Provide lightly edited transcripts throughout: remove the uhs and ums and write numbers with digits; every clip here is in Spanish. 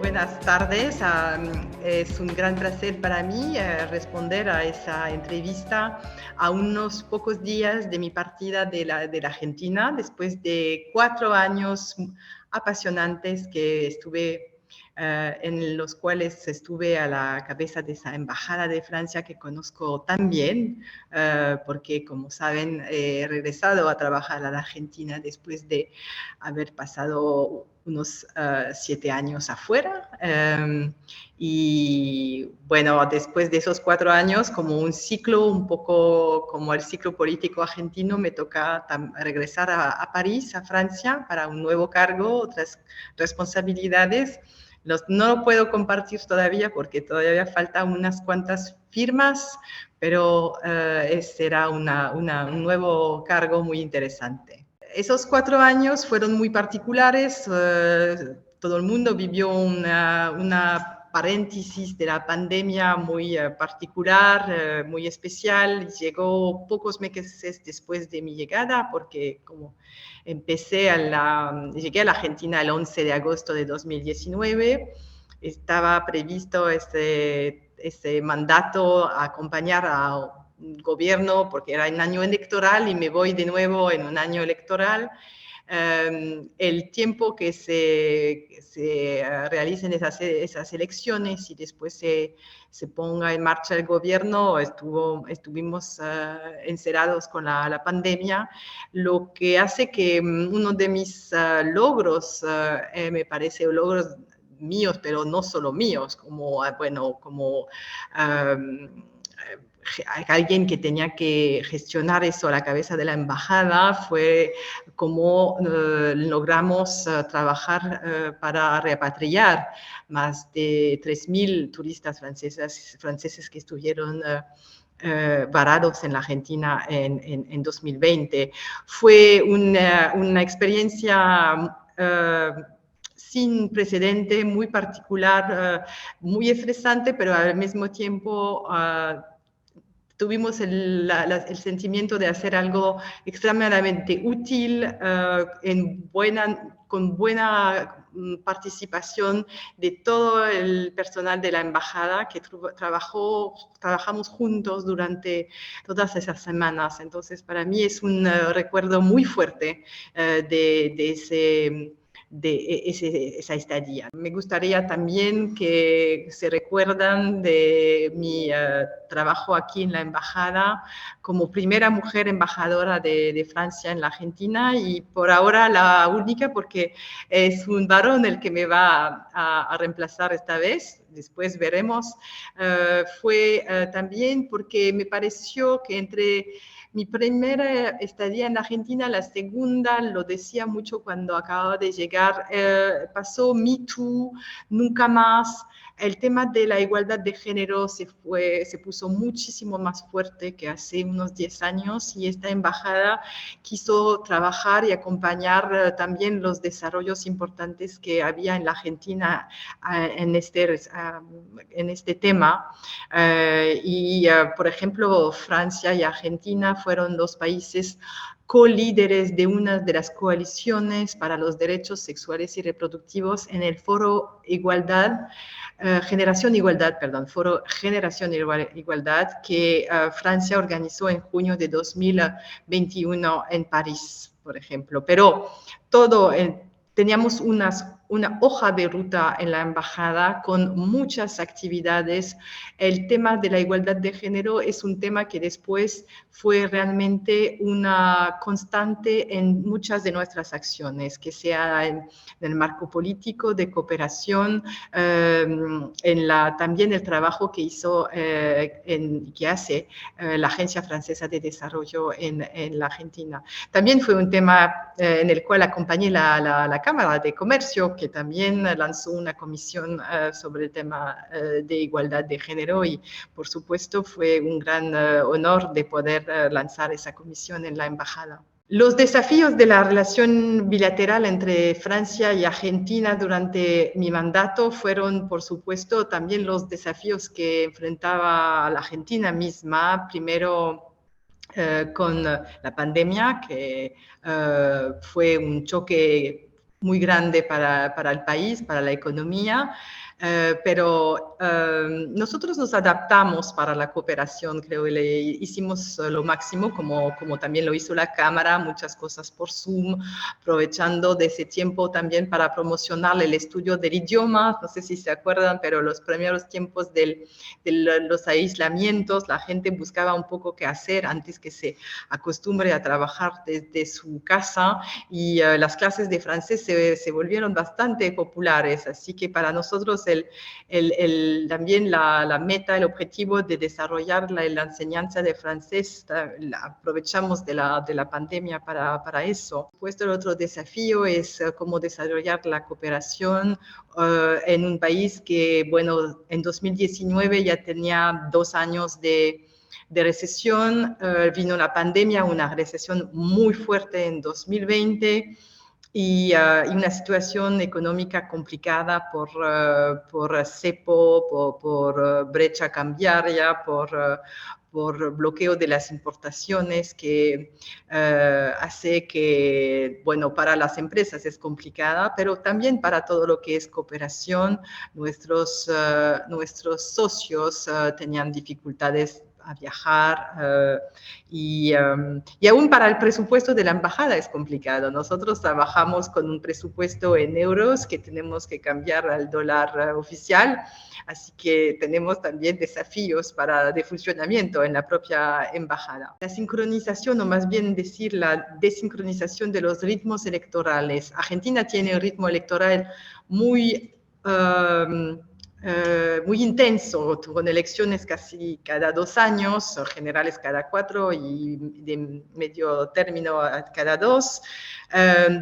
buenas tardes. Es un gran placer para mí responder a esa entrevista a unos pocos días de mi partida de la Argentina, después de 4 años apasionantes que estuve en los cuales estuve a la cabeza de esa embajada de Francia que conozco tan bien, porque como saben he regresado a trabajar a la Argentina después de haber pasado unos 7 años afuera. Y bueno, después de esos 4 años, como un ciclo, un poco como el ciclo político argentino, me toca regresar a París, a Francia, para un nuevo cargo, otras responsabilidades. No lo puedo compartir todavía porque todavía faltan unas cuantas firmas, pero será un nuevo cargo muy interesante. Esos 4 años fueron muy particulares. Todo el mundo vivió una paréntesis de la pandemia muy particular, muy especial. Llegó pocos meses después de mi llegada, porque como llegué a la Argentina el 11 de agosto de 2019, estaba previsto este mandato a acompañar a un gobierno porque era un año electoral y me voy de nuevo en un año electoral. El tiempo que se realicen esas elecciones y después se ponga en marcha el gobierno, estuvimos encerrados con la pandemia, lo que hace que uno de mis logros, me parece logros míos, pero no solo míos, como alguien que tenía que gestionar eso a la cabeza de la embajada, fue cómo logramos trabajar para repatriar más de 3.000 turistas franceses que estuvieron varados en la Argentina en 2020. Fue una experiencia sin precedente, muy particular, muy estresante, pero al mismo tiempo tuvimos el sentimiento de hacer algo extremadamente útil, con buena participación de todo el personal de la embajada que trabajamos juntos durante todas esas semanas. Entonces, para mí es un recuerdo muy fuerte esa estadía. Me gustaría también que se recuerdan de mi trabajo aquí en la embajada como primera mujer embajadora de Francia en la Argentina, y por ahora la única, porque es un varón el que me va a reemplazar esta vez. Después veremos. Fue también porque me pareció que entre mi primera estadía en la Argentina, la segunda, lo decía mucho cuando acababa de llegar, pasó Me Too, nunca más. El tema de la igualdad de género se puso muchísimo más fuerte que hace unos 10 años, y esta embajada quiso trabajar y acompañar también los desarrollos importantes que había en la Argentina en este tema. Por ejemplo, Francia y Argentina fueron los países co-líderes de una de las coaliciones para los derechos sexuales y reproductivos en el Foro Generación Igualdad, que Francia organizó en junio de 2021 en París, por ejemplo. Pero teníamos una hoja de ruta en la embajada con muchas actividades. El tema de la igualdad de género es un tema que después fue realmente una constante en muchas de nuestras acciones, que sea en el marco político, de cooperación, también el trabajo que que hace la Agencia Francesa de Desarrollo en la Argentina. También fue un tema en el cual acompañé la Cámara de Comercio, que también lanzó una comisión sobre el tema de igualdad de género, y por supuesto fue un gran honor de poder lanzar esa comisión en la embajada. Los desafíos de la relación bilateral entre Francia y Argentina durante mi mandato fueron, por supuesto, también los desafíos que enfrentaba la Argentina misma. Primero, con la pandemia, que fue un choque muy grande para el país, para la economía. Pero nosotros nos adaptamos para la cooperación, creo que le hicimos lo máximo, como también lo hizo la Cámara, muchas cosas por Zoom, aprovechando de ese tiempo también para promocionar el estudio del idioma. No sé si se acuerdan, pero los primeros tiempos de los aislamientos, la gente buscaba un poco qué hacer antes que se acostumbre a trabajar desde su casa, y las clases de francés se volvieron bastante populares, así que para nosotros también la meta, el objetivo de desarrollar la enseñanza de francés, aprovechamos de la pandemia para eso. Puesto el otro desafío es cómo desarrollar la cooperación en un país que, bueno, en 2019 ya tenía 2 años de recesión, vino la pandemia, una recesión muy fuerte en 2020, y una situación económica complicada por cepo, por brecha cambiaria, por bloqueo de las importaciones, que hace que, bueno, para las empresas es complicada, pero también para todo lo que es cooperación, nuestros socios tenían dificultades a viajar, y aún para el presupuesto de la embajada es complicado. Nosotros trabajamos con un presupuesto en euros que tenemos que cambiar al dólar oficial, así que tenemos también desafíos de funcionamiento en la propia embajada. La sincronización, o más bien decir la desincronización de los ritmos electorales. Argentina tiene un ritmo electoral muy muy intenso, con elecciones casi cada 2 años, generales cada 4 y de medio término cada 2.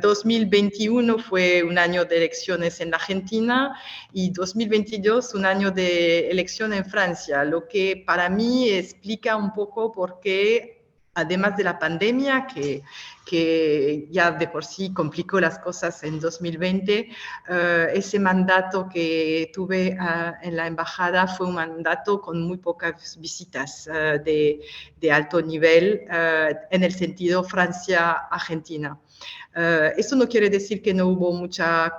2021 fue un año de elecciones en la Argentina, y 2022 un año de elección en Francia, lo que para mí explica un poco por qué, además de la pandemia, que ya de por sí complicó las cosas en 2020, ese mandato que tuve en la embajada fue un mandato con muy pocas visitas de alto nivel, en el sentido Francia-Argentina. Eso no quiere decir que no hubo mucha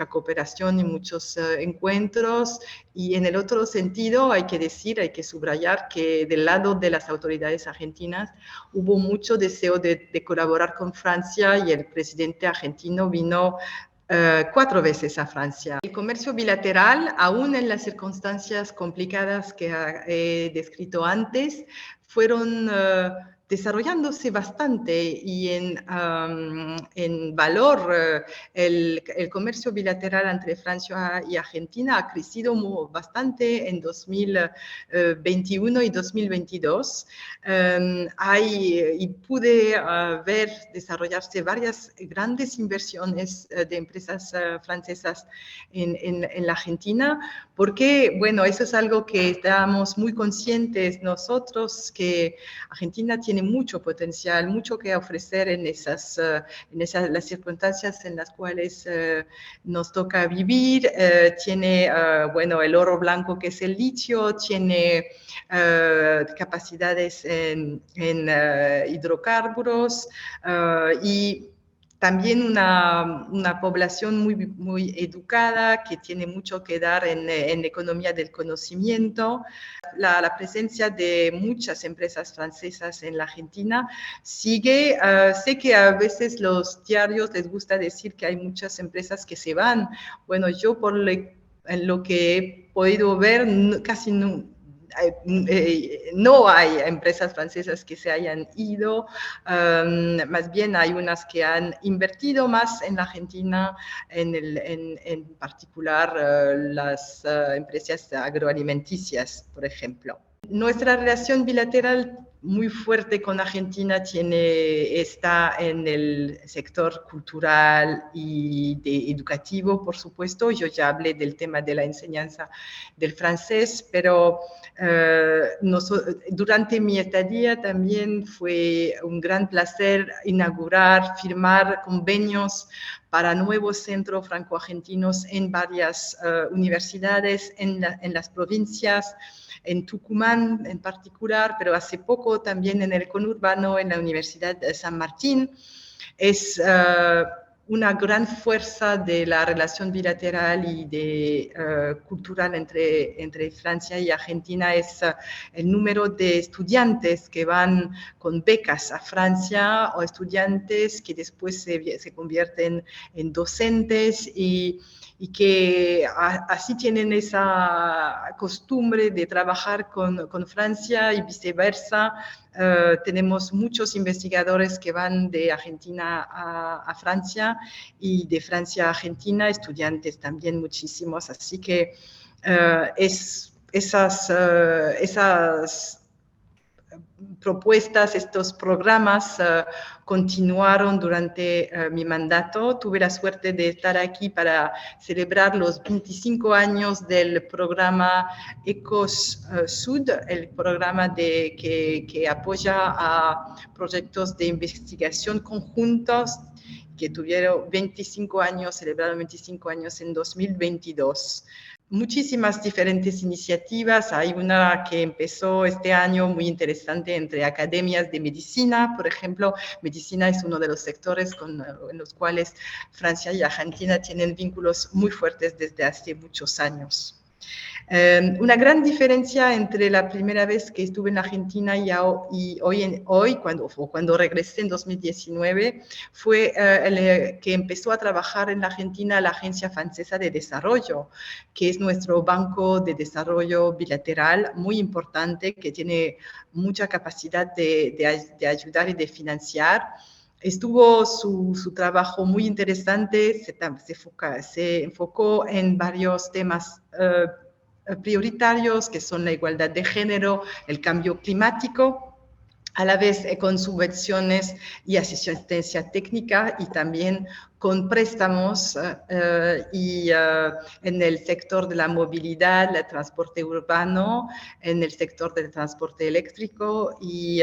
cooperación y muchos encuentros, y en el otro sentido hay que subrayar que del lado de las autoridades argentinas hubo mucho deseo de colaborar con Francia, y el presidente argentino vino 4 veces a Francia. El comercio bilateral, aún en las circunstancias complicadas que he descrito antes, fueron desarrollándose bastante, y en valor el comercio bilateral entre Francia y Argentina ha crecido bastante en 2021 y 2022. Y pude ver desarrollarse varias grandes inversiones de empresas francesas en la Argentina, porque, bueno, eso es algo que estamos muy conscientes nosotros, que Argentina tiene mucho potencial, mucho que ofrecer en las circunstancias en las cuales nos toca vivir. Tiene, bueno, el oro blanco, que es el litio, tiene capacidades en hidrocarburos, y también una población muy educada, que tiene mucho que dar en economía del conocimiento. La presencia de muchas empresas francesas en la Argentina sigue. Sé que a veces los diarios les gusta decir que hay muchas empresas que se van. Bueno, yo en lo que he podido ver, casi no hay empresas francesas que se hayan ido, más bien hay unas que han invertido más en la Argentina, en particular las empresas agroalimenticias, por ejemplo. Nuestra relación bilateral muy fuerte con Argentina está en el sector cultural y educativo, por supuesto. Yo ya hablé del tema de la enseñanza del francés, pero durante mi estadía también fue un gran placer firmar convenios para nuevos centros franco-argentinos en varias universidades en las provincias, en Tucumán en particular, pero hace poco también en el conurbano, en la Universidad de San Martín. Es una gran fuerza de la relación bilateral y cultural entre Francia y Argentina es el número de estudiantes que van con becas a Francia o estudiantes que después se convierten en docentes y que así tienen esa costumbre de trabajar con Francia y viceversa. Tenemos muchos investigadores que van de Argentina a Francia y de Francia a Argentina, estudiantes también muchísimos, así que esas propuestas, estos programas continuaron durante mi mandato. Tuve la suerte de estar aquí para celebrar los 25 años del programa ECOS Sud, el programa que apoya a proyectos de investigación conjuntos que tuvieron 25 años, celebraron 25 años en 2022. Muchísimas diferentes iniciativas. Hay una que empezó este año muy interesante entre academias de medicina. Por ejemplo, medicina es uno de los sectores en los cuales Francia y Argentina tienen vínculos muy fuertes desde hace muchos años. Una gran diferencia entre la primera vez que estuve en Argentina y hoy cuando regresé en 2019, fue que empezó a trabajar en la Argentina la Agencia Francesa de Desarrollo, que es nuestro banco de desarrollo bilateral muy importante, que tiene mucha capacidad de ayudar y de financiar. Estuvo su trabajo muy interesante, se enfocó en varios temas prioritarios, que son la igualdad de género, el cambio climático, a la vez con subvenciones y asistencia técnica y también con préstamos en el sector de la movilidad, el transporte urbano, en el sector del transporte eléctrico y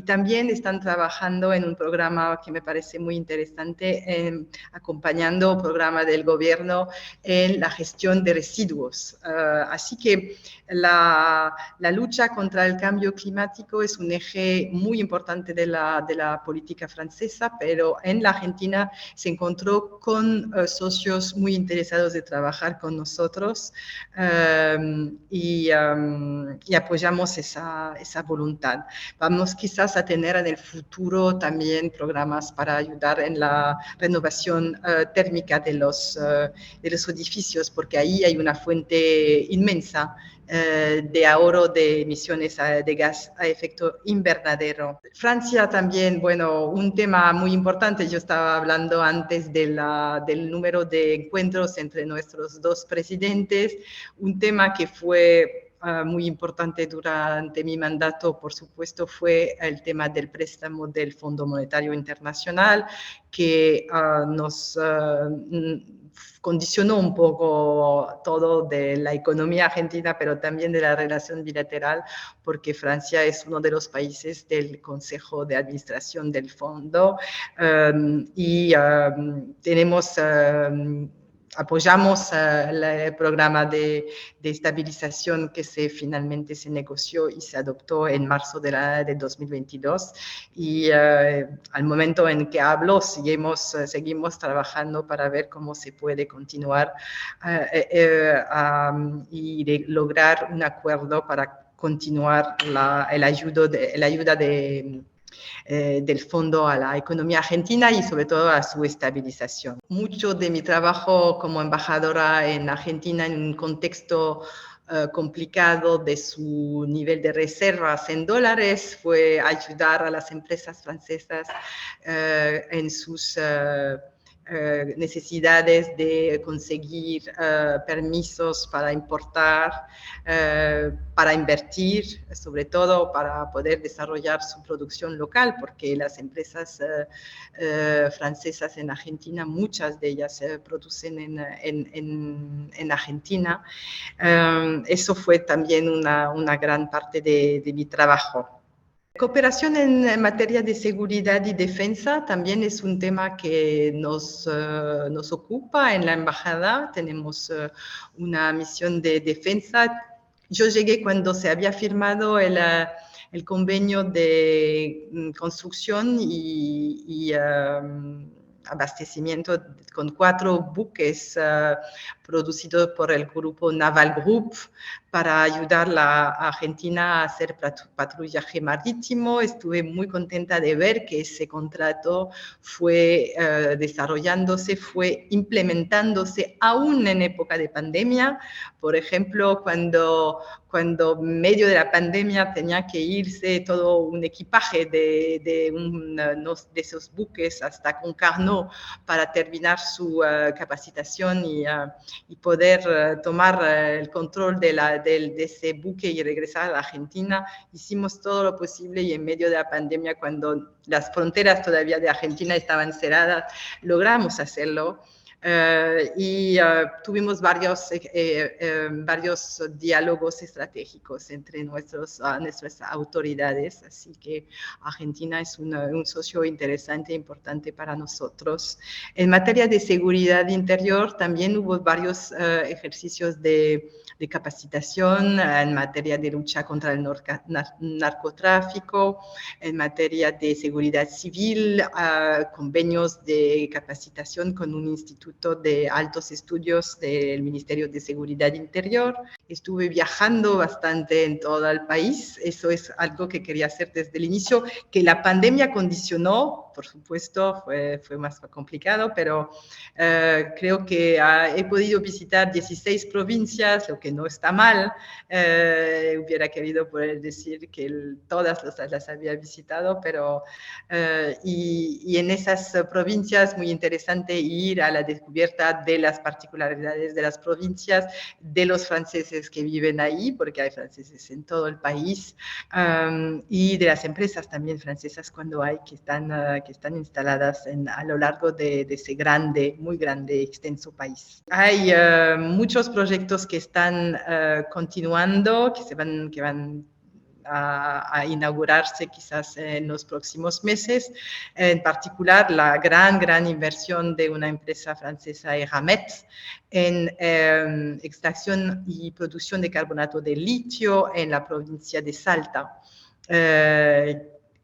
también están trabajando en un programa que me parece muy interesante, acompañando un programa del gobierno en la gestión de residuos. Así que la lucha contra el cambio climático es un eje muy importante de la política francesa, pero en la Argentina se encontró con socios muy interesados de trabajar con nosotros y apoyamos esa voluntad. Vamos quizás a tener en el futuro también programas para ayudar en la renovación térmica de los edificios, porque ahí hay una fuente inmensa de ahorro de emisiones de gas a efecto invernadero. Francia también, bueno, un tema muy importante, yo estaba hablando antes del número de encuentros entre nuestros dos presidentes, un tema que fue muy importante durante mi mandato, por supuesto, fue el tema del préstamo del Fondo Monetario Internacional, que nos condicionó un poco todo de la economía argentina, pero también de la relación bilateral, porque Francia es uno de los países del Consejo de Administración del Fondo y apoyamos el programa de estabilización que finalmente se negoció y se adoptó en marzo de 2022 y al momento en que hablo seguimos trabajando para ver cómo se puede continuar y lograr un acuerdo para continuar la ayuda del fondo a la economía argentina y sobre todo a su estabilización. Mucho de mi trabajo como embajadora en Argentina en un contexto complicado de su nivel de reservas en dólares fue ayudar a las empresas francesas en sus necesidades de conseguir permisos para importar, para invertir, sobre todo para poder desarrollar su producción local, porque las empresas francesas en Argentina, muchas de ellas producen en Argentina. Eso fue también una gran parte de mi trabajo. Cooperación en materia de seguridad y defensa también es un tema que nos ocupa en la embajada. Tenemos una misión de defensa. Yo llegué cuando se había firmado el convenio de construcción y abastecimiento con 4 buques producidos por el grupo Naval Group para ayudar a la Argentina a hacer patrullaje marítimo. Estuve muy contenta de ver que ese contrato fue desarrollándose, fue implementándose aún en época de pandemia. Por ejemplo, cuando en medio de la pandemia tenía que irse todo un equipaje de uno de esos buques hasta Concarneau para terminar su capacitación y poder tomar el control de ese buque y regresar a la Argentina. Hicimos todo lo posible y en medio de la pandemia, cuando las fronteras todavía de Argentina estaban cerradas, logramos hacerlo. Tuvimos varios diálogos estratégicos entre nuestras autoridades, así que Argentina es un socio interesante e importante para nosotros. En materia de seguridad interior también hubo varios ejercicios de capacitación en materia de lucha contra el narcotráfico, en materia de seguridad civil, convenios de capacitación con un instituto de altos estudios del Ministerio de Seguridad Interior. Estuve viajando bastante en todo el país. Eso es algo que quería hacer desde el inicio, que la pandemia condicionó, por supuesto, fue más complicado, pero creo que he podido visitar 16 provincias, lo que no está mal. Hubiera querido poder decir que todas las había visitado, pero y en esas provincias muy interesante ir a la descubierta de las particularidades de las provincias, de los franceses que viven ahí, porque hay franceses en todo el país, y de las empresas también francesas cuando hay que están instaladas a lo largo de ese muy grande, extenso país. Hay muchos proyectos que están continuando, que van a inaugurarse quizás en los próximos meses, en particular la gran inversión de una empresa francesa, Eramet, en extracción y producción de carbonato de litio en la provincia de Salta,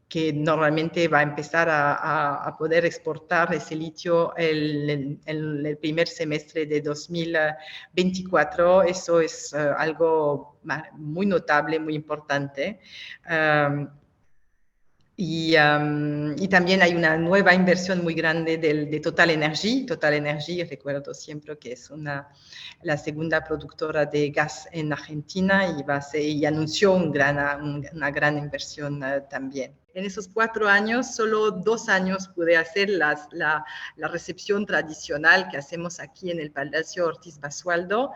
que normalmente va a empezar a poder exportar ese litio en el primer semestre de 2024. Eso es algo muy notable, muy importante. Y también hay una nueva inversión muy grande de Total Energy. Total Energy, recuerdo siempre que es la segunda productora de gas en Argentina y anunció una gran inversión también. En esos 4 años, solo 2 años pude hacer la recepción tradicional que hacemos aquí en el Palacio Ortiz Basualdo.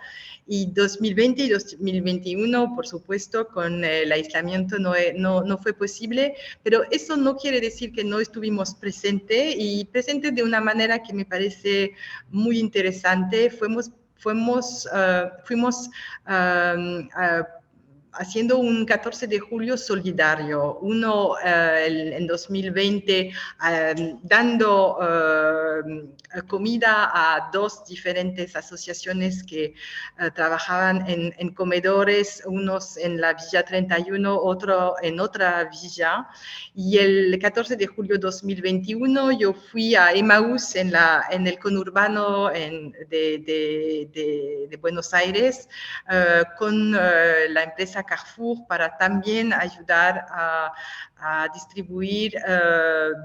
Y 2020 y 2021, por supuesto, con el aislamiento no fue posible, pero eso no quiere decir que no estuvimos presentes de una manera que me parece muy interesante. Fuimos haciendo un 14 de julio solidario, uno en 2020 dando comida a 2 diferentes asociaciones que trabajaban en comedores, unos en la Villa 31, otro en otra villa. Y el 14 de julio 2021 yo fui a Emaús en el conurbano de Buenos Aires con la empresa Carrefour para también ayudar a distribuir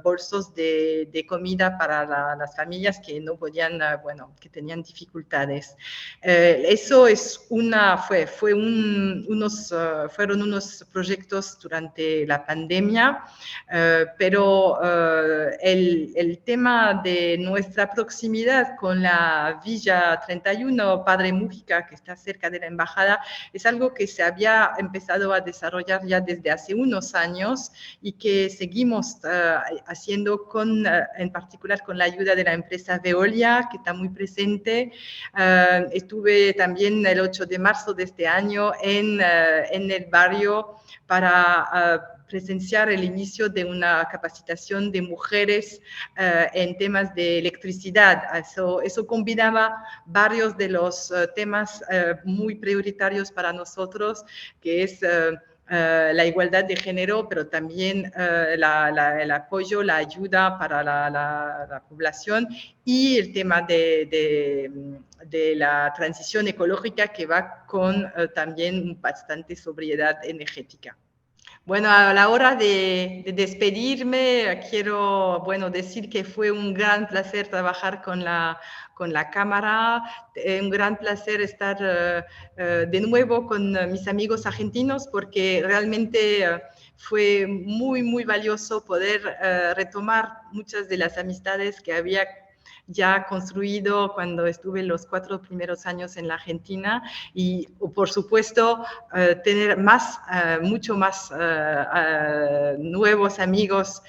bolsos de comida para las familias que no podían, que tenían dificultades. Eso fueron unos proyectos durante la pandemia, pero el tema de nuestra proximidad con la Villa 31, Padre Mújica, que está cerca de la embajada, es algo que se había empezado a desarrollar ya desde hace unos años y que seguimos haciendo en particular con la ayuda de la empresa Veolia, que está muy presente. Estuve también el 8 de marzo de este año en el barrio para presenciar el inicio de una capacitación de mujeres en temas de electricidad. Eso combinaba varios de los temas muy prioritarios para nosotros, que es la igualdad de género, pero también el apoyo, la ayuda para la población y el tema de la transición ecológica que va con también bastante sobriedad energética. Bueno, a la hora de despedirme, quiero, bueno, decir que fue un gran placer trabajar con la cámara, un gran placer estar de nuevo con mis amigos argentinos, porque realmente fue muy, muy valioso poder retomar muchas de las amistades que había ya construido cuando estuve los 4 primeros años en la Argentina y, por supuesto, tener más, mucho más nuevos amigos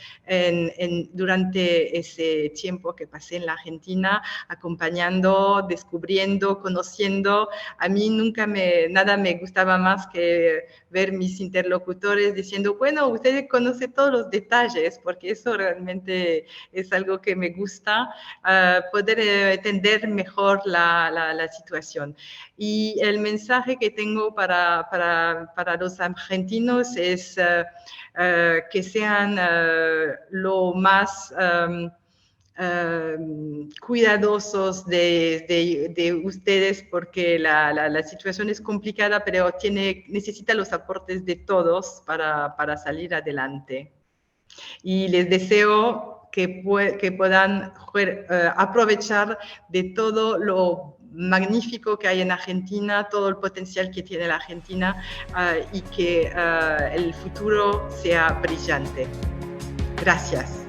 durante ese tiempo que pasé en la Argentina, acompañando, descubriendo, conociendo. A mí nada me gustaba más que ver mis interlocutores diciendo, bueno, usted conoce todos los detalles, porque eso realmente es algo que me gusta, poder entender mejor la situación. Y el mensaje que tengo para los argentinos es que sean lo más cuidadosos de ustedes, porque la situación es complicada, pero necesita los aportes de todos para salir adelante. Y les deseo que puedan aprovechar de todo lo magnífico que hay en Argentina, todo el potencial que tiene la Argentina y que el futuro sea brillante. Gracias.